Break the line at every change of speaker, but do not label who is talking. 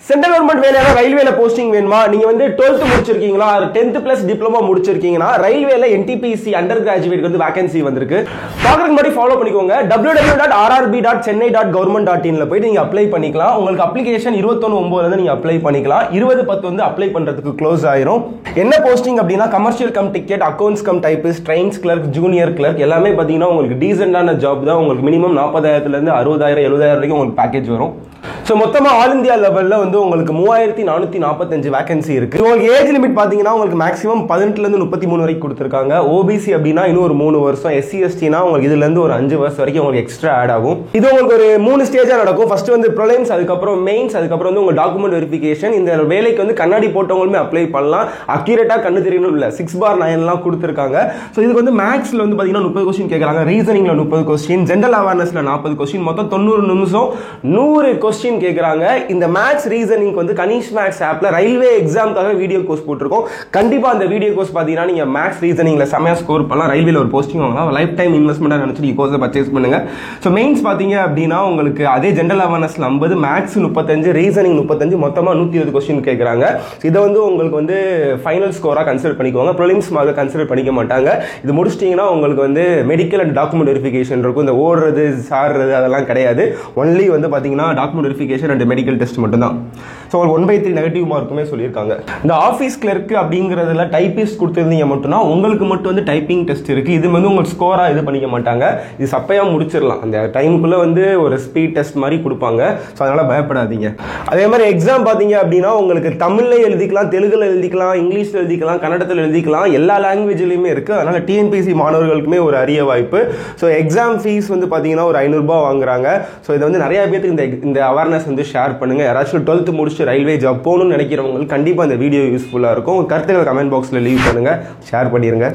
Central government வேலையா ரயில்வேல posting வேணுமா? நீங்க வந்து 12th முடிச்சிருக்கீங்களா, 10th பிளஸ் டிப்ளமோ முடிச்சிருக்கீங்கன்னா ரயில்வேல NTPC அண்டர் கிராஜுவேட் வந்து வேகன்சி வந்திருக்கு. பாக்குறதுக்கு முன்னாடி ஃபாலோ பண்ணிக்கோங்க. www.rrb.chennai.government.in ல போய் நீங்க அப்ளை பண்ணிக்கலாம். உங்களுக்கு அப்ளிகேஷன் 21/9 ல நீங்க அப்ளை பண்ணிக்கலாம். 20/10 வந்து அப்ளை பண்றதுக்கு க்ளோஸ் ஆயிரும். என்ன போஸ்டிங் அப்படின்னா commercial cum ticket, accounts cum typist, trains clerk, junior clerk எல்லாமே பாத்தீங்கன்னா உங்களுக்கு டீசென்டான ஜாப் தான். உங்களுக்கு மினிமம் 40,000 இருந்து 60,000 70,000 வரைக்கும் உங்களுக்கு பேக்கேஜ் வரும். ஸோ மொத்தமாக ஆல் இந்தியா லெவலில் வந்து உங்களுக்கு 3445 வேகன்சி இருக்கு. உங்களுக்கு ஏஜ் லிமிட் பார்த்தீங்கன்னா உங்களுக்கு மேக்ஸிமம் 18லேருந்து 33 வரைக்கும் கொடுத்துருக்காங்க. ஓபிசி அப்படின்னா இன்னும் ஒரு 3 வருஷம், SC STனா உங்களுக்கு இதுலேருந்து ஒரு 5 வருஷம் வரைக்கும் உங்களுக்கு எக்ஸ்ட்ரா ஆட் ஆகும். இது உங்களுக்கு ஒரு 3 ஸ்டேஜாக நடக்கும். ஃபர்ஸ்ட் வந்து ப்ரிலிம்ஸ், அதுக்கப்புறம் மெயின்ஸ், அதுக்கப்புறம் வந்து உங்க டாக்குமெண்ட் வெரிஃபிகேஷன். இந்த வேலைக்கு வந்து கண்ணாடி போட்டவங்களுமே அப்ளை பண்ணலாம். அக்யூரேட்டாக கண்ணு தெரியணும் இல்லை, 6/9 கொடுத்துருக்காங்க. ஸோ இதுக்கு வந்து மேக்ஸில் வந்து பார்த்தீங்கன்னா 30 கொஸ்டின் கேட்குறாங்க, ரீசனிங்கில் 30 கொஸ்டின், ஜென்ரல் அவேர்னஸில் 40 கொஸ்டின், மொத்தம் 90 நிமிஷம் 100 கொஸ்டின் கேக்குறாங்க. இந்த மேத்ஸ் ரீசனிங் வந்து கனிஷ் மேத்ஸ் ஆப்ல ரயில்வே எக்ஸாம்காக வீடியோ கோர்ஸ் போட்டுருக்கோம். கண்டிப்பா அந்த வீடியோ கோர்ஸ் பாத்தீங்கன்னா நீங்க மேத்ஸ் ரீசனிங்ல செமையா ஸ்கோர் பண்ணலாம். ரயில்வேல ஒரு போஸ்டிங் வாங்கலாம். லைஃப் டைம் இன்வெஸ்ட்மெண்டா நினைச்சு நீங்க கோர்ஸை பர்ச்சேஸ் பண்ணுங்க. ஸோ மெயின்ஸ் பாத்தீங்க அப்படின்னா உங்களுக்கு அதே ஜென்ரல் அவேர்னஸ்ல 50, மேத்ஸ் 35, ரீசனிங் 35, மொத்தமா 120 கொஸ்டின் கேட்கறாங்க. இதை வந்து உங்களுக்கு வந்து ஃபைனல் ஸ்கோரா கன்சிடர் பண்ணிக்குவாங்க. ப்ரிலிம்ஸ் மார்க் கன்சிடர் பண்ணிக்க மாட்டாங்க. இது முடிச்சிட்டீங்கன்னா உங்களுக்கு வந்து மெடிக்கல் அண்ட் டாக்குமெண்ட் வெரிஃபிகேஷன் இருக்கும். இந்த ஓடுறது சாடுறது அதெல்லாம் கிடையாது. ஒன்லி வந்து பாத்தீங்கன்னா document verification and medical test மட்டும் தான். ஸோ 1/3 நெகட்டிவ் மார்க்குமே சொல்லியிருக்காங்க. இந்த ஆஃபீஸ் கிளர்க் அப்படிங்கிறதுல டைபிஸ்ட் கொடுத்துருந்தீங்க மட்டும்னா உங்களுக்கு மட்டும் வந்து டைப்பிங் டெஸ்ட் இருக்கு. இது வந்து உங்களுக்கு ஸ்கோரா இது பண்ணிக்க மாட்டாங்க. இது சப்பையா முடிச்சிடலாம். அந்த டைமுக்குள்ள வந்து ஒரு ஸ்பீட் டெஸ்ட் மாதிரி கொடுப்பாங்க. ஸோ அதனால பயப்படாதீங்க. அதே மாதிரி எக்ஸாம் பார்த்தீங்க அப்படின்னா உங்களுக்கு தமிழ்ல எழுதிக்கலாம், தெலுங்குல எழுதிக்கலாம், இங்கிலீஷ்ல எழுதிக்கலாம், கன்னடத்தில் எழுதிக்கலாம், எல்லா லாங்குவேஜ்லையுமே இருக்கு. அதனால TNPSC மாணவர்களுக்குமே ஒரு அரிய வாய்ப்பு. ஸோ எக்ஸாம் ஃபீஸ் வந்து பார்த்தீங்கன்னா ஒரு 500 ரூபாய் வாங்குறாங்க. ஸோ இதை வந்து நிறைய பேருக்கு இந்த அவேர்னஸ் வந்து ஷேர் பண்ணுங்க. யாராச்சும் 12th முடிச்சு ரயில்வே ஜாப் போகணும்னு நினைக்கிறவங்களுக்கு கண்டிப்பா இந்த வீடியோ யூஸ்ஃபுல்லா இருக்கும். கருத்துக்கள் கமெண்ட் பாக்ஸ்ல லீவ் பண்ணுங்க, ஷேர் பண்ணிருங்க.